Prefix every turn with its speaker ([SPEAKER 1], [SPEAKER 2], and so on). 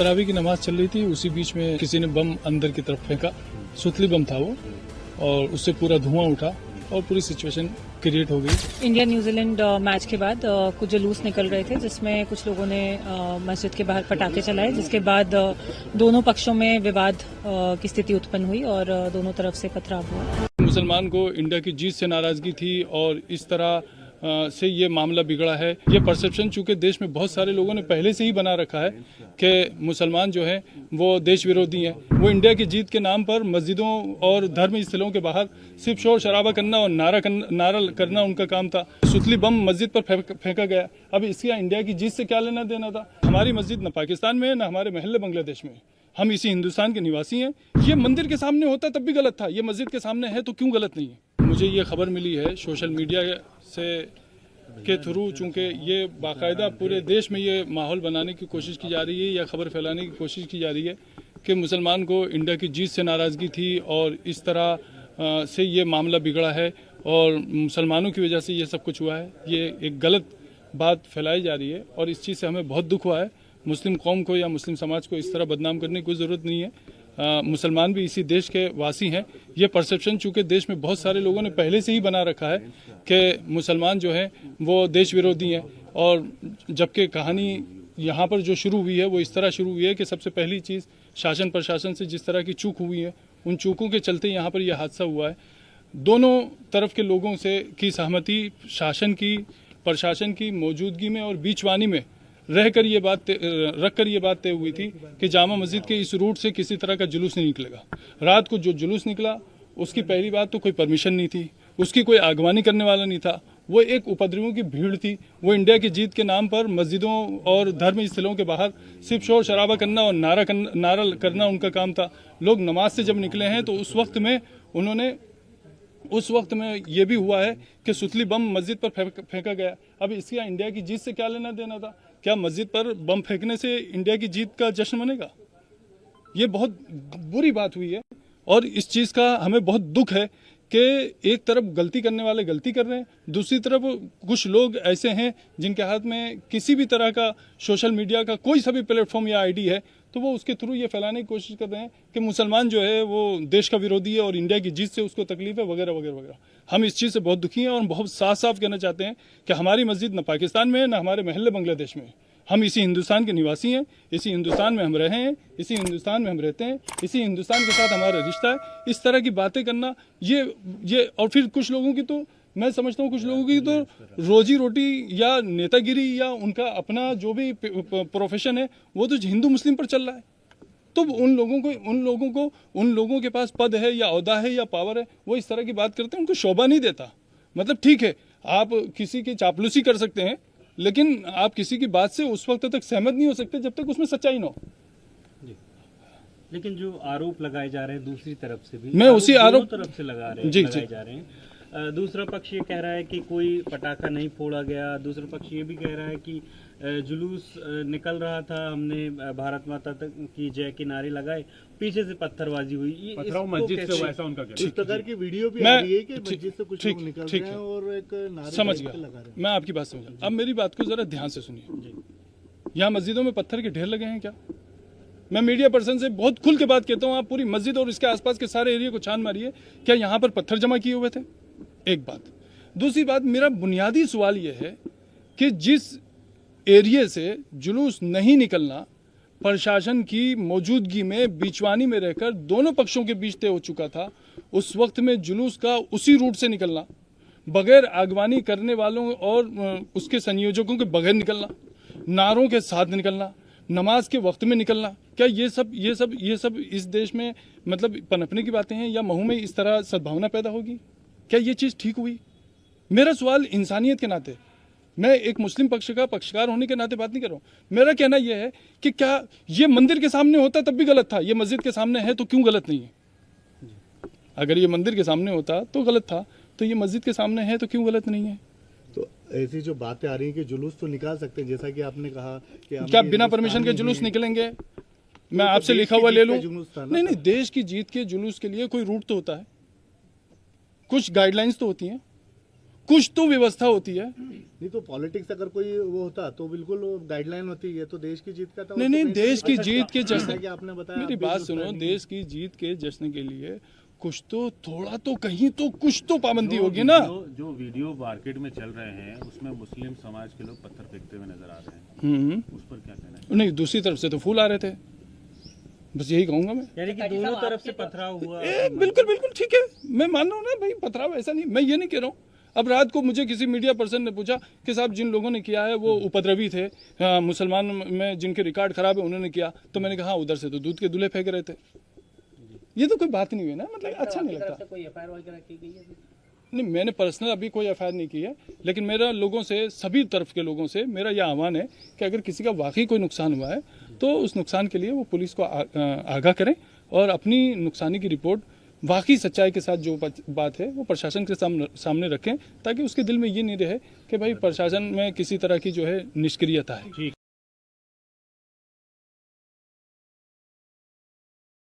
[SPEAKER 1] तरावी की नमाज चल रही थी, उसी बीच में किसी ने बम अंदर की तरफ फेंका। सुतली बम था वो, और उससे पूरा धुआं उठा और पूरी सिचुएशन क्रिएट हो गई।
[SPEAKER 2] इंडिया न्यूजीलैंड मैच के बाद कुछ जुलूस निकल रहे थे, जिसमें कुछ लोगों ने मस्जिद के बाहर पटाखे चलाए, जिसके बाद दोनों पक्षों में विवाद की स्थिति उत्पन्न हुई और दोनों तरफ से पथराव हुआ।
[SPEAKER 1] मुसलमान को इंडिया की जीत से नाराजगी थी और इस तरह से ये मामला बिगड़ा है। ये परसेप्शन चूंकि देश में बहुत सारे लोगों ने पहले से ही बना रखा है कि मुसलमान जो है वो देश विरोधी हैं। वो इंडिया की जीत के नाम पर मस्जिदों और धर्म स्थलों के बाहर सिर्फ शोर शराबा करना और नारा करना उनका काम था। सुतली बम मस्जिद पर फेंका गया। अब इसका इंडिया की जीत से क्या लेना देना था? हमारी मस्जिद न पाकिस्तान में है, न हमारे महल्ले बांग्लादेश में। हम इसी हिंदुस्तान के निवासी हैं। ये मंदिर के सामने होता तब भी गलत था, ये मस्जिद के सामने है तो क्यों गलत नहीं है? मुझे ये खबर मिली है सोशल मीडिया से के थ्रू, चूंकि ये बाकायदा पूरे देश में ये माहौल बनाने की कोशिश की जा रही है या खबर फैलाने की कोशिश की जा रही है कि मुसलमान को इंडिया की जीत से नाराज़गी थी और इस तरह से ये मामला बिगड़ा है और मुसलमानों की वजह से ये सब कुछ हुआ है। ये एक गलत बात फैलाई जा रही है और इस चीज़ से हमें बहुत दुख हुआ है। मुस्लिम कौम को या मुस्लिम समाज को इस तरह बदनाम करने की कोई ज़रूरत नहीं है। मुसलमान भी इसी देश के वासी हैं। ये परसेप्शन चूंकि देश में बहुत सारे लोगों ने पहले से ही बना रखा है कि मुसलमान जो हैं वो देश विरोधी हैं, और जबकि कहानी यहाँ पर जो शुरू हुई है वो इस तरह शुरू हुई है कि सबसे पहली चीज़ शासन प्रशासन से जिस तरह की चूक हुई है, उन चूकों के चलते यहाँ पर यह हादसा हुआ है। दोनों तरफ के लोगों से की सहमति, शासन की, प्रशासन की मौजूदगी में और बीचवानी में रखकर ये बात तय हुई थी कि जामा मस्जिद के इस रूट से किसी तरह का जुलूस नहीं निकलेगा। रात को जो जुलूस निकला उसकी पहली बात तो कोई परमिशन नहीं थी, उसकी कोई आगवानी करने वाला नहीं था। वो एक उपद्रवियों की भीड़ थी। वो इंडिया की जीत के नाम पर मस्जिदों और धर्म स्थलों के बाहर सिर्फ शोर शराबा करना और नारा करना उनका काम था। लोग नमाज से जब निकले हैं तो उस वक्त में ये भी हुआ है कि सुतली बम मस्जिद पर फेंका गया। अब इसका इंडिया की जीत से क्या लेना देना था? क्या मस्जिद पर बम फेंकने से इंडिया की जीत का जश्न मनेगा? ये बहुत बुरी बात हुई है और इस चीज़ का हमें बहुत दुख है कि एक तरफ गलती करने वाले गलती कर रहे हैं, दूसरी तरफ कुछ लोग ऐसे हैं जिनके हाथ में किसी भी तरह का सोशल मीडिया का कोई सा भी प्लेटफॉर्म या आईडी है तो वो उसके थ्रू ये फैलाने की कोशिश कर रहे हैं कि मुसलमान जो है वो देश का विरोधी है और इंडिया की जीत से उसको तकलीफ है वगैरह वगैरह वगैरह। हम इस चीज़ से बहुत दुखी हैं और बहुत साफ साफ कहना चाहते हैं कि हमारी मस्जिद न पाकिस्तान में है, न हमारे महल्ले बांग्लादेश में। हम इसी हिंदुस्तान के निवासी हैं, इसी हिंदुस्तान में हम रहे हैं, इसी हिंदुस्तान में हम रहते हैं, इसी हिंदुस्तान के साथ हमारा रिश्ता है। इस तरह की बातें करना ये और फिर कुछ लोगों की तो मैं समझता हूँ कुछ लोगों की तो रोजी रोटी या नेतागिरी या उनका अपना जो भी प्रोफेशन है वो तो हिंदू मुस्लिम पर चल रहा है। तो उन लोगों के पास पद है या ओहदा है या पावर है, वो इस तरह की बात करते हैं, उनको शोभा नहीं देता। मतलब ठीक है, आप किसी की चापलूसी कर सकते हैं, लेकिन आप किसी की बात से उस वक्त तक सहमत नहीं हो सकते जब तक उसमें सच्चाई न हो।
[SPEAKER 3] लेकिन जो आरोप लगाए जा रहे हैं दूसरी तरफ से भी,
[SPEAKER 1] मैं उसी आरोप
[SPEAKER 3] तरफ से लगाए जा रहे हैं। दूसरा पक्ष ये कह रहा है कि कोई पटाखा नहीं फोड़ा गया, दूसरा पक्ष ये भी कह रहा है कि जुलूस निकल रहा था, हमने भारत माता तक की जय के नारे लगाए, पीछे से पत्थरबाजी हुई।
[SPEAKER 4] पथराव मस्जिद से ऐसा उनका
[SPEAKER 5] इस प्रकार की वीडियो भी आ रही है कि मस्जिद से कुछ लोग निकल रहे हैं और एक नारे
[SPEAKER 1] समझ गया। मैं आपकी बात समझा। अब मेरी बात को जरा ध्यान से सुनिए। यहाँ मस्जिदों में पत्थर के ढेर लगे हैं क्या? मैं मीडिया पर्सन से बहुत खुल के बात कहता हूँ, आप पूरी मस्जिद और इसके आसपास के सारे एरिया को छान मारिए, क्या यहाँ पर पत्थर जमा किए हुए थे? एक बात। दूसरी बात, मेरा बुनियादी सवाल यह है कि जिस एरिया से जुलूस नहीं निकलना प्रशासन की मौजूदगी में बीचवानी में रहकर दोनों पक्षों के बीच तय हो चुका था, उस वक्त में जुलूस का उसी रूट से निकलना, बगैर आगवानी करने वालों और उसके संयोजकों के बगैर निकलना, नारों के साथ निकलना, नमाज के वक्त में निकलना, क्या ये सब इस देश में मतलब पनपने की बातें हैं या महू में इस तरह सद्भावना पैदा होगी? क्या ये चीज़ ठीक हुई? मेरा सवाल इंसानियत के नाते, मैं एक मुस्लिम पक्ष का पक्षकार होने के नाते बात नहीं कर रहा हूँ। मेरा कहना यह है कि क्या ये मंदिर के सामने होता तब भी गलत था, ये मस्जिद के सामने है तो क्यों गलत नहीं है? अगर ये मंदिर के सामने होता तो गलत था, तो ये मस्जिद के सामने है तो क्यों गलत नहीं है?
[SPEAKER 5] तो ऐसी जो बातें आ रही हैं कि जुलूस तो निकाल सकते हैं, जैसा कि आपने कहा कि
[SPEAKER 1] क्या बिना परमिशन के जुलूस निकलेंगे? मैं आपसे लिखा हुआ ले लूँ? नहीं, देश की जीत के जुलूस के लिए कोई रूट तो होता है, कुछ गाइडलाइंस तो होती हैं, कुछ तो व्यवस्था होती है।
[SPEAKER 5] नहीं तो पॉलिटिक्स अगर कोई वो होता तो बिल्कुल गाइडलाइन होती है, तो देश की जीत का था।
[SPEAKER 1] नहीं नहीं, देश की जीत के
[SPEAKER 5] जैसा
[SPEAKER 1] जश्न,
[SPEAKER 5] कि आपने बताया,
[SPEAKER 1] मेरी
[SPEAKER 5] आप भी
[SPEAKER 1] बात
[SPEAKER 5] जुलूस
[SPEAKER 1] सुनो,
[SPEAKER 5] निकालेंगे।
[SPEAKER 1] देश की जीत के जश्न के लिए कुछ तो, थोड़ा तो, कहीं तो कुछ तो पाबंदी होगी ना।
[SPEAKER 4] जो वीडियो मार्केट में चल रहे हैं उसमें मुस्लिम समाज के लोग पत्थर फेंकते हुए नजर आ रहे हैं, उस पर क्या कहना है?
[SPEAKER 1] नहीं, दूसरी तरफ से तो फूल आ रहे थे, बस यही कहूंगा मैं।
[SPEAKER 3] यानी कि दोनों तरफ से पथराव हुआ।
[SPEAKER 1] बिल्कुल बिल्कुल ठीक है, मैं मान रहा हूँ ना भाई, पथराव ऐसा नहीं, मैं ये नहीं कह रहा हूँ। अब रात को मुझे किसी मीडिया पर्सन ने पूछा कि साहब जिन लोगों ने किया है वो उपद्रवी थे, मुसलमान में जिनके रिकॉर्ड खराब है उन्होंने किया, तो मैंने कहा उधर से तो दूध के दूल्हे फेंक रहे थे। ये तो कोई बात नहीं हुई ना, मतलब अच्छा नहीं लगता।
[SPEAKER 6] कोई एफआईआर वगैरह की गई है?
[SPEAKER 1] नहीं, मैंने पर्सनल अभी कोई एफआईआर नहीं की है, लेकिन मेरा लोगों से, सभी तरफ के लोगों से मेरा यह आह्वान है कि अगर किसी का वाकई कोई नुकसान हुआ है तो उस नुकसान के लिए वो पुलिस को आगाह करें और अपनी नुकसानी की रिपोर्ट वाकई सच्चाई के साथ जो बात है वो प्रशासन के सामने रखें, ताकि उसके दिल में ये नहीं रहे कि भाई प्रशासन में किसी तरह की जो है निष्क्रियता है।